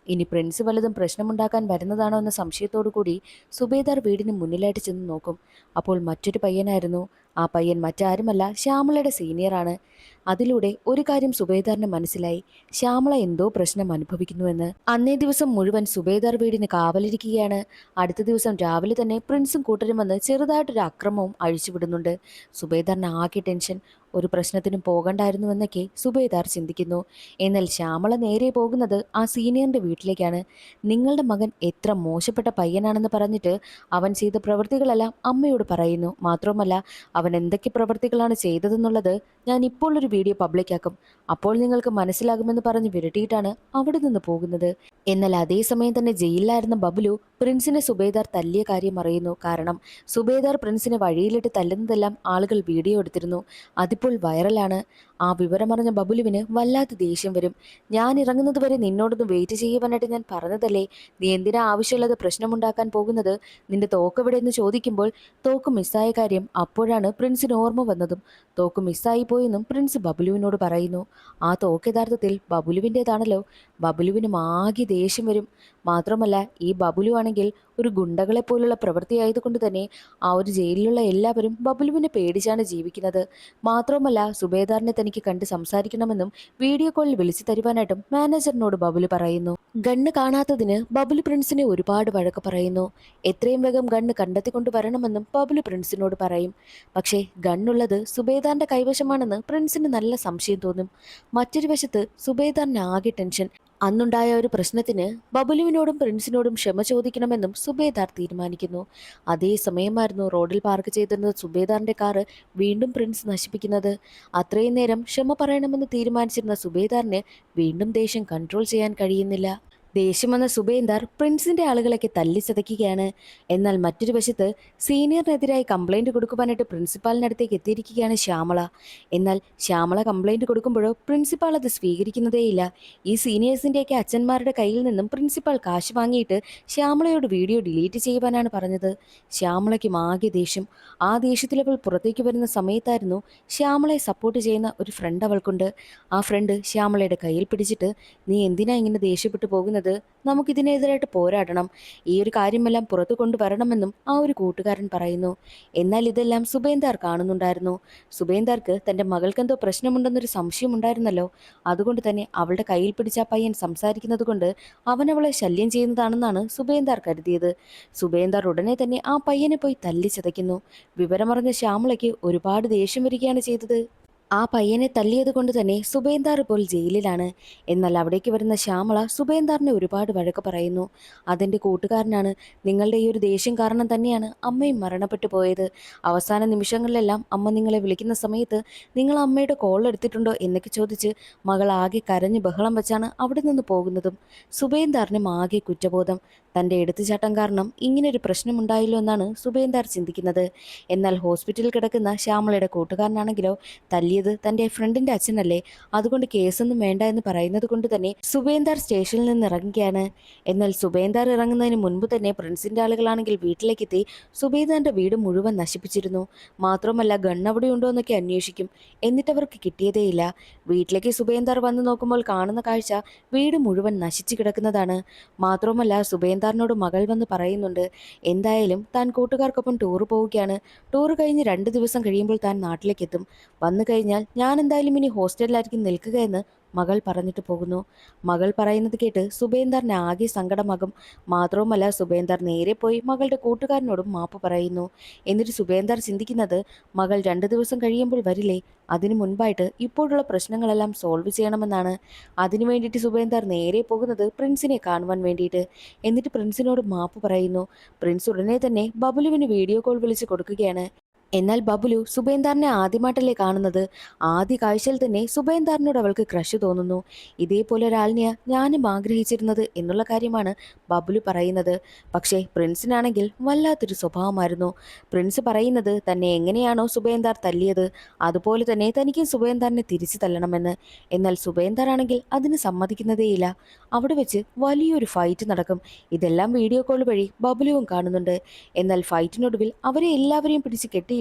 ഇനി പ്രിൻസ് വല്ലതും പ്രശ്നമുണ്ടാക്കാൻ വരുന്നതാണോ എന്ന സംശയത്തോടു കൂടി സുബേദാർ വീടിന് മുന്നിലായിട്ട് ചെന്ന് നോക്കും. അപ്പോൾ മറ്റൊരു പയ്യനായിരുന്നു. ആ പയ്യൻ മറ്റാരുമല്ല, ശ്യാമളയുടെ സീനിയറാണ്. അതിലൂടെ ഒരു കാര്യം സുബേദാറിന് മനസ്സിലായി, ശ്യാമള എന്തോ പ്രശ്നം അനുഭവിക്കുന്നുവെന്ന്. അന്നേ ദിവസം മുഴുവൻ സുബേദാർ വീടിന് കാവലിരിക്കുകയാണ്. അടുത്ത ദിവസം രാവിലെ തന്നെ പ്രിൻസും കൂട്ടരും വന്ന് ചെറുതായിട്ടൊരു അക്രമവും അഴിച്ചുവിടുന്നുണ്ട്. സുബേദാറിന് ആകെ ടെൻഷൻ. ഒരു പ്രശ്നത്തിനും പോകണ്ടായിരുന്നുവെന്നൊക്കെ സുബേദാർ ചിന്തിക്കുന്നു. എന്നാൽ ശ്യാമള നേരെ പോകുന്നത് ആ സീനിയറിന്റെ വീട്ടിലേക്കാണ്. നിങ്ങളുടെ മകൻ എത്ര മോശപ്പെട്ട പയ്യനാണെന്ന് പറഞ്ഞിട്ട് അവൻ ചെയ്ത പ്രവൃത്തികളെല്ലാം അമ്മയോട് പറയുന്നു. മാത്രമല്ല, അവൻ എന്തൊക്കെ പ്രവൃത്തികളാണ് ചെയ്തതെന്നുള്ളത് ഞാൻ ഇപ്പോൾ ഒരു വീഡിയോ പബ്ലിക്കാക്കും, അപ്പോൾ നിങ്ങൾക്ക് മനസ്സിലാകുമെന്ന് പറഞ്ഞ് വിരട്ടിയിട്ടാണ് അവിടെ നിന്ന് പോകുന്നത്. എന്നാൽ അതേസമയം തന്നെ ജയിലിലായിരുന്ന ബബ്ലു പ്രിൻസിനെ സുബേദാർ തല്ലിയ കാര്യം അറിയുന്നു. കാരണം സുബേദാർ പ്രിൻസിനെ വഴിയിലിട്ട് തല്ലുന്നതെല്ലാം ആളുകൾ വീഡിയോ എടുത്തിരുന്നു. അതിപ്പോൾ വൈറലാണ്. ആ വിവരമറിഞ്ഞ ബബുലുവിന് വല്ലാത്ത ദേഷ്യം വരും. ഞാൻ ഇറങ്ങുന്നത് വരെ നിന്നോടൊന്ന് വെയിറ്റ് ചെയ്യുവാനായിട്ട് ഞാൻ പറഞ്ഞതല്ലേ, നീ എന്തിനാ ആവശ്യമുള്ളത് പ്രശ്നമുണ്ടാക്കാൻ പോകുന്നത്, നിന്റെ തോക്കെവിടെ എന്ന് ചോദിക്കുമ്പോൾ തോക്ക് മിസ്സായ കാര്യം അപ്പോഴാണ് പ്രിൻസിന് ഓർമ്മ വന്നതും. തോക്ക് മിസ്സായി പോയെന്നും പ്രിൻസ് ബബുലുവിനോട് പറയുന്നു. ആ തോക്ക് യഥാർത്ഥത്തിൽ ബബുലുവിൻ്റെതാണല്ലോ. ബബുലുവിനും ആകെ ദേഷ്യം വരും. മാത്രമല്ല ഈ ബബുലു ആണെങ്കിൽ ഒരു ഗുണ്ടകളെ പോലുള്ള പ്രവൃത്തി ആയതുകൊണ്ട് തന്നെ ആ ഒരു ജയിലിലുള്ള എല്ലാവരും ബബുലുവിനെ പേടിച്ചാണ് ജീവിക്കുന്നത്. മാത്രമല്ല സുബേദാറിനെ തനിക്ക് കണ്ട് സംസാരിക്കണമെന്നും വീഡിയോ കോളിൽ വിളിച്ചു തരുവാനായിട്ടും മാനേജറിനോട് ബബുലു പറയുന്നു. ഗണ്ണ് കാണാത്തതിന് ബബുലു പ്രിൻസിനെ ഒരുപാട് വഴക്ക് പറയുന്നു. എത്രയും വേഗം ഗണ്ണ് കണ്ടെത്തിക്കൊണ്ട് വരണമെന്നും ബബുലു പ്രിൻസിനോട് പറയും. പക്ഷേ ഗണ്ണുള്ളത് സുബേദാറിന്റെ കൈവശമാണെന്ന് പ്രിൻസിന് നല്ല സംശയം തോന്നും. മറ്റൊരു വശത്ത് സുബേദാറിന് ആകെ ടെൻഷൻ. അന്നുണ്ടായ ഒരു പ്രശ്നത്തിന് ബബുലുവിനോടും പ്രിൻസിനോടും ക്ഷമ ചോദിക്കണമെന്നും സുബേദാർ തീരുമാനിക്കുന്നു. അതേ സമയമായിരുന്നു റോഡിൽ പാർക്ക് ചെയ്തിരുന്ന സുബേദാറിന്റെ കാറ് വീണ്ടും പ്രിൻസ് നശിപ്പിക്കുന്നത്. അത്രയും നേരം ക്ഷമ പറയണമെന്ന് തീരുമാനിച്ചിരുന്ന സുബേദാറിന് വീണ്ടും ദേഷ്യം കൺട്രോൾ ചെയ്യാൻ കഴിയുന്നില്ല. ദേഷ്യം വന്ന സുബേന്ദർ പ്രിൻസിന്റെ ആളുകളൊക്കെ തല്ലിച്ചതയ്ക്കുകയാണ്. എന്നാൽ മറ്റൊരു വശത്ത് സീനിയറിനെതിരായി കംപ്ലൈന്റ് കൊടുക്കുവാനായിട്ട് പ്രിൻസിപ്പാളിനടുത്തേക്ക് എത്തിയിരിക്കുകയാണ് ശ്യാമള. എന്നാൽ ശ്യാമള കംപ്ലൈന്റ് കൊടുക്കുമ്പോഴോ പ്രിൻസിപ്പാൾ അത് സ്വീകരിക്കുന്നതേയില്ല. ഈ സീനിയേഴ്സിന്റെയൊക്കെ അച്ഛന്മാരുടെ കയ്യിൽ നിന്നും പ്രിൻസിപ്പാൾ കാശ് വാങ്ങിയിട്ട് ശ്യാമളയോട് വീഡിയോ ഡിലീറ്റ് ചെയ്യുവാനാണ് പറഞ്ഞത്. ശ്യാമളയ്ക്കും ആകെ ദേഷ്യം. ആ ദേഷ്യത്തിൽ അവൾ പുറത്തേക്ക് വരുന്ന സമയത്തായിരുന്നു ശ്യാമളയെ സപ്പോർട്ട് ചെയ്യുന്ന ഒരു ഫ്രണ്ട് അവൾക്കുണ്ട്. ആ ഫ്രണ്ട് ശ്യാമളയുടെ കയ്യിൽ പിടിച്ചിട്ട്, നീ എന്തിനാ ഇങ്ങനെ ദേഷ്യപ്പെട്ടു പോകുന്നത്? നമുക്കിതിനെതിരായിട്ട് പോരാടണം. ഈ ഒരു കാര്യമെല്ലാം പുറത്തു കൊണ്ടുവരണമെന്നും ആ ഒരു കൂട്ടുകാരൻ പറയുന്നു. എന്നാൽ ഇതെല്ലാം സുബേന്ദാർ കാണുന്നുണ്ടായിരുന്നു. സുബേന്ദാർക്ക് തന്റെ മകൾക്കെന്തോ പ്രശ്നമുണ്ടെന്നൊരു സംശയം ഉണ്ടായിരുന്നല്ലോ. അതുകൊണ്ട് തന്നെ അവളുടെ കയ്യിൽ പിടിച്ച ആ പയ്യൻ സംസാരിക്കുന്നത് കൊണ്ട് അവൻ അവളെ ശല്യം ചെയ്യുന്നതാണെന്നാണ് സുബേന്ദാർ കരുതിയത്. സുബേന്ദാർ ഉടനെ തന്നെ ആ പയ്യനെ പോയി തല്ലിച്ചതയ്ക്കുന്നു. വിവരമറിഞ്ഞ ശ്യാമളയ്ക്ക് ഒരുപാട് ദേഷ്യം വരികയാണ് ചെയ്തത്. ആ പയ്യനെ തല്ലിയത് കൊണ്ട് തന്നെ സുബേന്ദാർ ഇപ്പോൾ ജയിലിലാണ്. എന്നാൽ അവിടേക്ക് വരുന്ന ശ്യാമള സുബേന്ദാറിനെ ഒരുപാട് വഴക്ക് പറയുന്നു. അതെൻ്റെ കൂട്ടുകാരനാണ്. നിങ്ങളുടെ ഈ ഒരു ദേഷ്യം കാരണം തന്നെയാണ് അമ്മയും മരണപ്പെട്ടു പോയത്. അവസാന നിമിഷങ്ങളിലെല്ലാം അമ്മ നിങ്ങളെ വിളിക്കുന്ന സമയത്ത് നിങ്ങൾ അമ്മയുടെ കോൾ എടുത്തിട്ടുണ്ടോ എന്നൊക്കെ ചോദിച്ച് മകൾ ആകെ കരഞ്ഞ് ബഹളം വെച്ചാണ് അവിടെ നിന്ന് പോകുന്നതും. സുബേന്ദാറിനും ആകെ കുറ്റബോധം. തൻ്റെ എടുത്തുചാട്ടം കാരണം ഇങ്ങനൊരു പ്രശ്നമുണ്ടായല്ലോ എന്നാണ് സുബേന്ദാർ ചിന്തിക്കുന്നത്. എന്നാൽ ഹോസ്പിറ്റലിൽ കിടക്കുന്ന ശ്യാമളയുടെ കൂട്ടുകാരനാണെങ്കിലോ തല്ലിയത് തന്റെ ഫ്രണ്ടിന്റെ അച്ഛനല്ലേ, അതുകൊണ്ട് കേസൊന്നും വേണ്ട എന്ന് പറയുന്നത് കൊണ്ട് തന്നെ സുബേന്ദാർ സ്റ്റേഷനിൽ നിന്ന് ഇറങ്ങുകയാണ്. എന്നാൽ സുബേന്ദാർ ഇറങ്ങുന്നതിന് മുൻപ് തന്നെ പ്രിൻസിന്റെ ആളുകളാണെങ്കിൽ വീട്ടിലേക്ക് എത്തി സുബേന്ദാറിന്റെ വീട് മുഴുവൻ നശിപ്പിച്ചിരുന്നു. മാത്രമല്ല ഗൺ അവിടെ ഉണ്ടോ എന്നൊക്കെ അന്വേഷിക്കും. എന്നിട്ട് അവർക്ക് കിട്ടിയതേയില്ല. വീട്ടിലേക്ക് സുബേന്ദാർ വന്ന് നോക്കുമ്പോൾ കാണുന്ന കാഴ്ച വീട് മുഴുവൻ നശിച്ചു കിടക്കുന്നതാണ്. മാത്രമല്ല സുബേന്ദാറിനോട് മകൾ വന്ന് പറയുന്നുണ്ട്, എന്തായാലും താൻ കൂട്ടുകാർക്കൊപ്പം ടൂർ പോവുകയാണ്. ടൂർ കഴിഞ്ഞ് 2 ദിവസം കഴിയുമ്പോൾ താൻ നാട്ടിലേക്ക് എത്തും. വന്നു കഴിഞ്ഞാൽ ഞാൻ എന്തായാലും ഇനി ഹോസ്റ്റലിലായിരിക്കും നിൽക്കുക എന്ന് മകൾ പറഞ്ഞിട്ട് പോകുന്നു. മകൾ പറയുന്നത് കേട്ട് സുബേന്ദാറിന് ആകെ സങ്കടമാകും. മാത്രവുമല്ല സുബേന്ദാർ നേരെ പോയി മകളുടെ കൂട്ടുകാരനോടും മാപ്പ് പറയുന്നു. എന്നിട്ട് സുബേന്ദാർ ചിന്തിക്കുന്നത്, മകൾ 2 ദിവസം കഴിയുമ്പോൾ വരില്ലേ, അതിനു മുൻപായിട്ട് ഇപ്പോഴുള്ള പ്രശ്നങ്ങളെല്ലാം സോൾവ് ചെയ്യണമെന്നാണ്. അതിനു വേണ്ടിയിട്ട് സുബേന്ദാർ നേരെ പോകുന്നത് പ്രിൻസിനെ കാണുവാൻ വേണ്ടിയിട്ട്. എന്നിട്ട് പ്രിൻസിനോട് മാപ്പ് പറയുന്നു. പ്രിൻസ് ഉടനെ തന്നെ ബബുലുവിന് വീഡിയോ കോൾ വിളിച്ച് കൊടുക്കുകയാണ്. എന്നാൽ ബബുലു സുബേന്ദാറിനെ ആദ്യമായിട്ടല്ലേ കാണുന്നത്. ആദ്യ കാഴ്ചയിൽ തന്നെ സുബേന്ദാറിനോട് അവൾക്ക് ക്രഷ് തോന്നുന്നു. ഇതേപോലെ ഒരാളിനെയാ ഞാനും ആഗ്രഹിച്ചിരുന്നത് എന്നുള്ള കാര്യമാണ് ബബുലു പറയുന്നത്. പക്ഷേ പ്രിൻസിനാണെങ്കിൽ വല്ലാത്തൊരു സ്വഭാവമായിരുന്നു. പ്രിൻസ് പറയുന്നത് തന്നെ എങ്ങനെയാണോ സുബേന്ദാർ തല്ലിയത് അതുപോലെ തന്നെ തനിക്കും സുബേന്ദാറിനെ തിരിച്ചു തല്ലണമെന്ന്. എന്നാൽ സുബേന്ദാർ ആണെങ്കിൽ അതിന് സമ്മതിക്കുന്നതേയില്ല. അവിടെ വെച്ച് വലിയൊരു ഫൈറ്റ് നടക്കും. ഇതെല്ലാം വീഡിയോ കോൾ വഴി ബബുലുവും കാണുന്നുണ്ട്. എന്നാൽ ഫൈറ്റിനൊടുവിൽ അവരെ എല്ലാവരെയും പിടിച്ച് കെട്ടി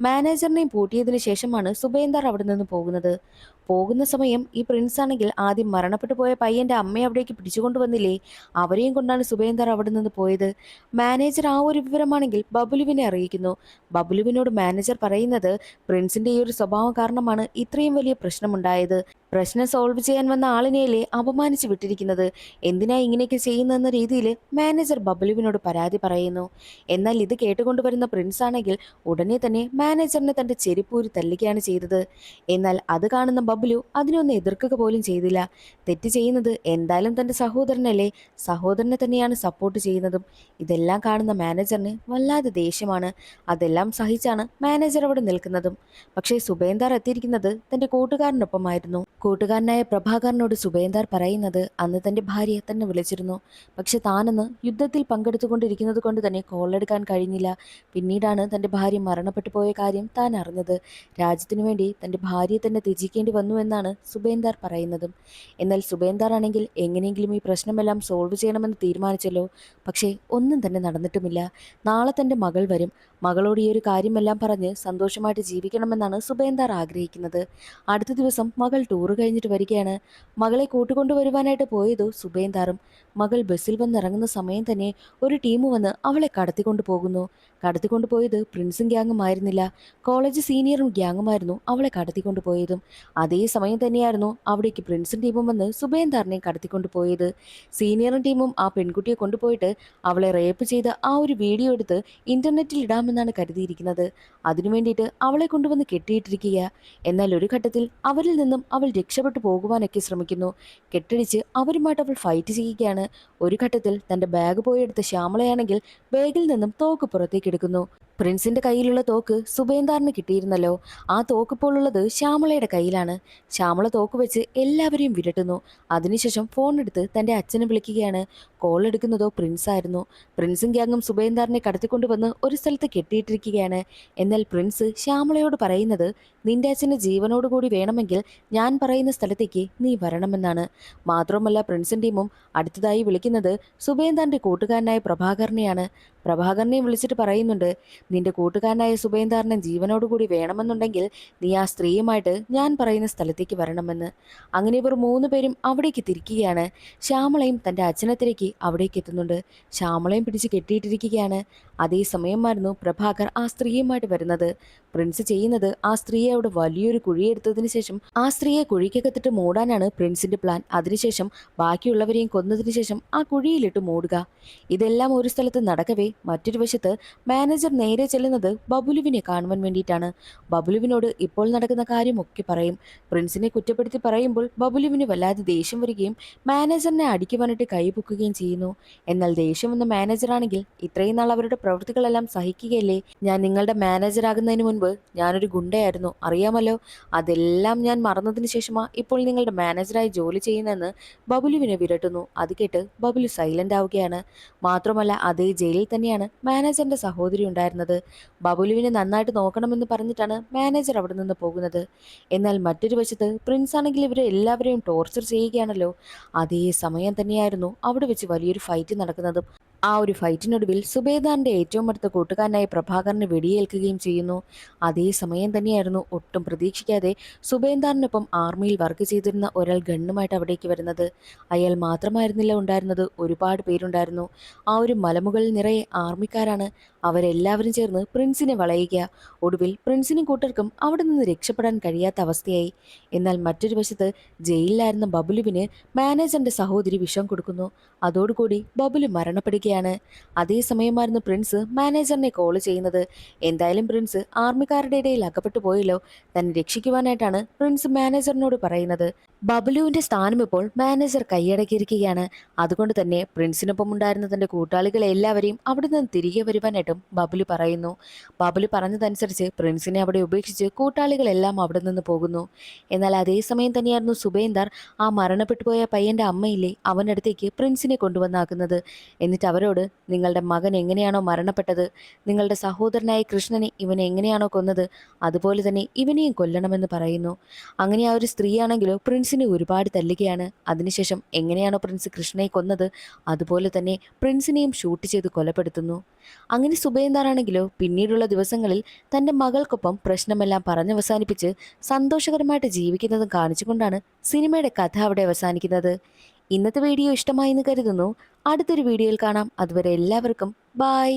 മാനേജറിനെയും പൂട്ടിയതിനു ശേഷമാണ് സുബേന്ദാർ അവിടെ നിന്ന് പോകുന്ന സമയം ഈ പ്രിൻസ് ആണെങ്കിൽ ആദ്യം മരണപ്പെട്ടു പോയ പയ്യന്റെ അമ്മയെ അവിടേക്ക് പിടിച്ചുകൊണ്ടുവന്നില്ലേ, അവരെയും കൊണ്ടാണ് സുബേന്ദാർ അവിടെ നിന്ന് പോയത്. മാനേജർ ആ ഒരു വിവരമാണെങ്കിൽ ബബുലുവിനെ അറിയിക്കുന്നു. ബബുലുവിനോട് മാനേജർ പറയുന്നത്, പ്രിൻസിന്റെ ഈ ഒരു സ്വഭാവം കാരണമാണ് ഇത്രയും വലിയ പ്രശ്നമുണ്ടായത്. പ്രശ്നം സോൾവ് ചെയ്യാൻ വന്ന ആളിനെയല്ലേ അപമാനിച്ചു വിട്ടിരിക്കുന്നത്, എന്തിനാ ഇങ്ങനെയൊക്കെ ചെയ്യുന്നതെന്ന രീതിയിൽ മാനേജർ ബബുലുവിനോട് പരാതി പറയുന്നു. എന്നാൽ ഇത് കേട്ടുകൊണ്ടുവരുന്ന പ്രിൻസ് ആണെങ്കിൽ ഉടനെ തന്നെ മാനേജറിനെ തന്റെ ചെരുപ്പൂരി തല്ലുകയാണ് ചെയ്തത്. എന്നാൽ അത് കാണുന്ന ബബുലു അതിനൊന്ന് എതിർക്കുക പോലും ചെയ്തില്ല. തെറ്റ് ചെയ്യുന്നത് എന്തായാലും തന്റെ സഹോദരനല്ലേ, സഹോദരനെ തന്നെയാണ് സപ്പോർട്ട് ചെയ്യുന്നതും. ഇതെല്ലാം കാണുന്ന മാനേജറിന് വല്ലാതെ ദേഷ്യമാണ്. അതെല്ലാം സഹിച്ചാണ് മാനേജർ അവിടെ നിൽക്കുന്നതും. പക്ഷേ സുബേന്ദാർ എത്തിയിരിക്കുന്നത് തന്റെ കൂട്ടുകാരനൊപ്പമായിരുന്നു. കൂട്ടുകാരനായ പ്രഭാകരനോട് സുബേന്ദാർ പറയുന്നത്, അന്ന് തന്റെ ഭാര്യ തന്നെ വിളിച്ചിരുന്നു. പക്ഷെ താനന്ന് യുദ്ധത്തിൽ പങ്കെടുത്തുകൊണ്ടിരിക്കുന്നത് കൊണ്ട് തന്നെ കോളെടുക്കാൻ കഴിഞ്ഞില്ല. പിന്നീടാണ് തന്റെ ഭാര്യ മരണപ്പെട്ടു പോയ കാര്യം താൻ അറിഞ്ഞത്. രാജ്യത്തിനു വേണ്ടി തന്റെ ഭാര്യയെ തന്നെ ത്യജിക്കേണ്ടി വന്നു എന്നാണ് സുബേന്ദാർ പറയുന്നതും. എന്നാൽ സുബേന്ദാർ ആണെങ്കിൽ എങ്ങനെയെങ്കിലും ഈ പ്രശ്നമെല്ലാം സോൾവ് ചെയ്യണമെന്ന് തീരുമാനിച്ചല്ലോ. പക്ഷേ ഒന്നും തന്നെ നടന്നിട്ടുമില്ല. നാളെ തന്റെ മകൾ വരും. മകളോട് ഈ ഒരു കാര്യമെല്ലാം പറഞ്ഞ് സന്തോഷമായിട്ട് ജീവിക്കണമെന്നാണ് സുബേന്ദാർ ആഗ്രഹിക്കുന്നത്. അടുത്ത ദിവസം മകൾ ടൂർ ടൂറ് കഴിഞ്ഞിട്ട് വരികയാണ്. മകളെ കൂട്ടുകൊണ്ടുവരുവാനായിട്ട് പോയതു സുബേന്ദാറും. മകൾ ബസ്സിൽ വന്നിറങ്ങുന്ന സമയം തന്നെ ഒരു ടീം വന്ന് അവളെ കടത്തിക്കൊണ്ടു പോകുന്നു. കടത്തിക്കൊണ്ടു പോയത് പ്രിൻസും ഗ്യാങ്ങും ആയിരുന്നില്ല, കോളേജ് സീനിയറും ഗ്യാങ്ങുമായിരുന്നു അവളെ കടത്തിക്കൊണ്ടു പോയതും. അതേ സമയം തന്നെയായിരുന്നു അവിടേക്ക് പ്രിൻസും ടീമും വന്ന് സുബേന്ദാറിനെ കടത്തിക്കൊണ്ടു പോയത്. സീനിയറും ടീമും ആ പെൺകുട്ടിയെ കൊണ്ടുപോയിട്ട് അവളെ റേപ്പ് ചെയ്ത ആ ഒരു വീഡിയോ എടുത്ത് ഇന്റർനെറ്റിൽ ഇടാമെന്നാണ് കരുതിയിരിക്കുന്നത്. അതിനു വേണ്ടിയിട്ട് അവളെ കൊണ്ടുവന്ന് കെട്ടിയിട്ടിരിക്കുക. എന്നാൽ ഒരു ഘട്ടത്തിൽ അവരിൽ നിന്നും അവൾ രക്ഷപ്പെട്ടു പോകുവാനൊക്കെ ശ്രമിക്കുന്നു. കെട്ടടിച്ച് അവരുമായിട്ട് അവൾ ഫൈറ്റ് ചെയ്യുകയാണ്. ഒരു ഘട്ടത്തിൽ തന്റെ ബാഗ് പോയെടുത്ത ശ്യാമളയാണെങ്കിൽ ബാഗിൽ നിന്നും തോക്ക് പുറത്തേക്ക് എടുക്കുന്നു. പ്രിൻസിന്റെ കയ്യിലുള്ള തോക്ക് സുബേന്ദാറിന് കിട്ടിയിരുന്നല്ലോ. ആ തോക്ക് ഇപ്പോൾ ഉള്ളത് ശ്യാമളയുടെ കയ്യിലാണ്. ശ്യാമള തോക്ക് വെച്ച് എല്ലാവരെയും വിരട്ടുന്നു. അതിനുശേഷം ഫോൺ എടുത്ത് തന്റെ അച്ഛനെ വിളിക്കുകയാണ്. കോൾ എടുക്കുന്നതോ പ്രിൻസ് ആയിരുന്നു. പ്രിൻസും ഗ്യാങ്ങും സുബേന്ദാറിനെ കടത്തിക്കൊണ്ടുവന്ന് ഒരു സ്ഥലത്ത് കെട്ടിയിട്ടിരിക്കുകയാണ്. എന്നാൽ പ്രിൻസ് ശ്യാമളയോട് പറയുന്നത്, നിന്റെ അച്ഛന് ജീവനോടുകൂടി വേണമെങ്കിൽ ഞാൻ പറയുന്ന സ്ഥലത്തേക്ക് നീ വരണമെന്നാണ്. മാത്രമല്ല പ്രിൻസും ടീമും അടുത്തതായി വിളിക്കുന്നത് സുബേന്ദാറിന്റെ കൂട്ടുകാരനായ പ്രഭാകരനെയാണ്. പ്രഭാകരനെയും വിളിച്ചിട്ട് പറയുന്നുണ്ട്, നിന്റെ കൂട്ടുകാരനായ സുബേന്ദാറിനെ ജീവനോടുകൂടി വേണമെന്നുണ്ടെങ്കിൽ നീ ആ സ്ത്രീയുമായിട്ട് ഞാൻ പറയുന്ന സ്ഥലത്തേക്ക് വരണമെന്ന്. അങ്ങനെ ഇവർ 3 പേരും അവിടേക്ക് തിരിക്കുകയാണ്. ശ്യാമളയും തൻ്റെ അച്ഛനെ തിരക്കി അവിടേക്ക് എത്തുന്നുണ്ട്. ശ്യാമളയും പിടിച്ച് കെട്ടിയിട്ടിരിക്കുകയാണ്. അതേ സമയമായിരുന്നു പ്രഭാകർ ആ സ്ത്രീയുമായിട്ട് വരുന്നത്. പ്രിൻസ് ചെയ്യുന്നത്, ആ സ്ത്രീയെ അവിടെ വലിയൊരു കുഴിയെടുത്തതിന് ശേഷം ആ സ്ത്രീയെ കുഴിക്കകത്തിട്ട് മൂടാനാണ് പ്രിൻസിന്റെ പ്ലാൻ. അതിനുശേഷം ബാക്കിയുള്ളവരെയും കൊന്നതിന് ശേഷം ആ കുഴിയിലിട്ട് മൂടുക. ഇതെല്ലാം ഒരു സ്ഥലത്ത് നടക്കവേ മറ്റൊരു വശത്ത് മാനേജർ നേരെ ചെല്ലുന്നത് ബബുലുവിനെ കാണുവാൻ വേണ്ടിയിട്ടാണ്. ബബുലുവിനോട് ഇപ്പോൾ നടക്കുന്ന കാര്യമൊക്കെ പറയും. പ്രിൻസിനെ കുറ്റപ്പെടുത്തി പറയുമ്പോൾ ബബുലുവിന് വല്ലാതെ ദേഷ്യം വരികയും മാനേജറിനെ അടിക്കുവാനായിട്ട് കൈപൊക്കുകയും ചെയ്യുന്നു. എന്നാൽ ദേഷ്യം വന്ന മാനേജറാണെങ്കിൽ, ഇത്രയും നാൾ അവരുടെ പ്രവൃത്തികളെല്ലാം സഹിക്കുകയല്ലേ, ഞാൻ നിങ്ങളുടെ മാനേജറാകുന്നതിന് മുൻപ് ഞാനൊരു ഗുണ്ടയായിരുന്നു, അറിയാമല്ലോ. അതെല്ലാം ഞാൻ മറന്നതിന് ശേഷമാണ് ഇപ്പോൾ നിങ്ങളുടെ മാനേജറായി ജോലി ചെയ്യുന്നതെന്ന് ബബുലുവിനെ വിരട്ടുന്നു. അത് കേട്ട് ബബുലു സൈലന്റ് ആവുകയാണ്. മാത്രമല്ല അതേ ജയിലിൽ തന്നെയാണ് മാനേജറിന്റെ സഹോദരി ഉണ്ടായിരുന്നത്. ബബുലുവിനെ നന്നായിട്ട് നോക്കണമെന്ന് പറഞ്ഞിട്ടാണ് മാനേജർ അവിടെ നിന്ന് പോകുന്നത്. എന്നാൽ മറ്റൊരു വശത്ത് പ്രിൻസ് ആണെങ്കിൽ ഇവരെ എല്ലാവരെയും ടോർച്ചർ ചെയ്യുകയാണല്ലോ. അതേ സമയം തന്നെയായിരുന്നു അവിടെ വെച്ച് വലിയൊരു ഫൈറ്റ് നടക്കുന്നത്. ആ ഒരു ഫൈറ്റിനൊടുവിൽ സുബേദാറിന്റെ ഏറ്റവും അടുത്ത കൂട്ടുകാരനായ പ്രഭാകരന് വെടിയേൽക്കുകയും ചെയ്യുന്നു. അതേ സമയം തന്നെയായിരുന്നു ഒട്ടും പ്രതീക്ഷിക്കാതെ സുബേദാറിനൊപ്പം ആർമിയിൽ വർക്ക് ചെയ്തിരുന്ന ഒരാൾ ഗണ്ണുമായിട്ട് അവിടേക്ക് വരുന്നത്. അയാൾ മാത്രമായിരുന്നില്ല ഉണ്ടായിരുന്നത്, ഒരുപാട് പേരുണ്ടായിരുന്നു. ആ ഒരു മലമുകളിൽ നിറയെ ആർമിക്കാരാണ്. അവരെല്ലാവരും ചേർന്ന് പ്രിൻസിനെ വളയുക. ഒടുവിൽ പ്രിൻസിനും കൂട്ടർക്കും അവിടെ നിന്ന് രക്ഷപ്പെടാൻ കഴിയാത്ത അവസ്ഥയായി. എന്നാൽ മറ്റൊരു വശത്ത് ജയിലിലായിരുന്ന ബബുലുവിന് മാനേജറിന്റെ സഹോദരി വിഷം കൊടുക്കുന്നു. അതോടുകൂടി ബബുലു മരണപ്പെടുകയാണ്. അതേസമയമായിരുന്നു പ്രിൻസ് മാനേജറിനെ കോൾ ചെയ്യുന്നത്. എന്തായാലും പ്രിൻസ് ആർമിക്കാരുടെ ഇടയിൽ അകപ്പെട്ടു പോയല്ലോ. തന്നെ രക്ഷിക്കുവാനായിട്ടാണ് പ്രിൻസ് മാനേജറിനോട് പറയുന്നത്. ബബുലുവിന്റെ സ്ഥാനം ഇപ്പോൾ മാനേജർ കൈയടക്കിയിരിക്കുകയാണ്. അതുകൊണ്ട് തന്നെ പ്രിൻസിനൊപ്പം ഉണ്ടായിരുന്ന തന്റെ കൂട്ടാളികളെ എല്ലാവരെയും അവിടെ നിന്ന് തിരികെ വരുവാനായിട്ടും ബബുലു പറയുന്നു. ബബുലു പറഞ്ഞതനുസരിച്ച് പ്രിൻസിനെ അവിടെ ഉപേക്ഷിച്ച് കൂട്ടാളികളെല്ലാം അവിടെ നിന്ന് പോകുന്നു. എന്നാൽ അതേസമയം തന്നെയായിരുന്നു സുബേന്ദാർ ആ മരണപ്പെട്ടു പോയ പയ്യന്റെ അമ്മയില്ലേ, അവൻ്റെ അടുത്തേക്ക് പ്രിൻസിനെ കൊണ്ടുവന്നാക്കുന്നത്. എന്നിട്ട് അവരോട്, നിങ്ങളുടെ മകൻ എങ്ങനെയാണോ മരണപ്പെട്ടത്, നിങ്ങളുടെ സഹോദരനായ കൃഷ്ണനെ ഇവൻ എങ്ങനെയാണോ കൊന്നത്, അതുപോലെ തന്നെ ഇവനെയും കൊല്ലണമെന്ന് പറയുന്നു. അങ്ങനെ ആ ഒരു സ്ത്രീയാണെങ്കിലോ പ്രിൻസിനെ ഒരുപാട് തല്ലുകയാണ്. അതിനുശേഷം എങ്ങനെയാണോ പ്രിൻസ് കൃഷ്ണയെ കൊന്നത്, അതുപോലെ തന്നെ പ്രിൻസിനെയും ഷൂട്ട് ചെയ്ത് കൊലപ്പെടുത്തുന്നു. അങ്ങനെ സുബേന്ദാറാണെങ്കിലോ പിന്നീടുള്ള ദിവസങ്ങളിൽ തൻ്റെ മകൾക്കൊപ്പം പ്രശ്നമെല്ലാം പറഞ്ഞവസാനിപ്പിച്ച് സന്തോഷകരമായിട്ട് ജീവിക്കുന്നതും കാണിച്ചുകൊണ്ടാണ് സിനിമയുടെ കഥ അവിടെ അവസാനിക്കുന്നത്. ഇന്നത്തെ വീഡിയോ ഇഷ്ടമായി എന്ന് കരുതുന്നു. അടുത്തൊരു വീഡിയോയിൽ കാണാം. അതുവരെ എല്ലാവർക്കും ബൈ.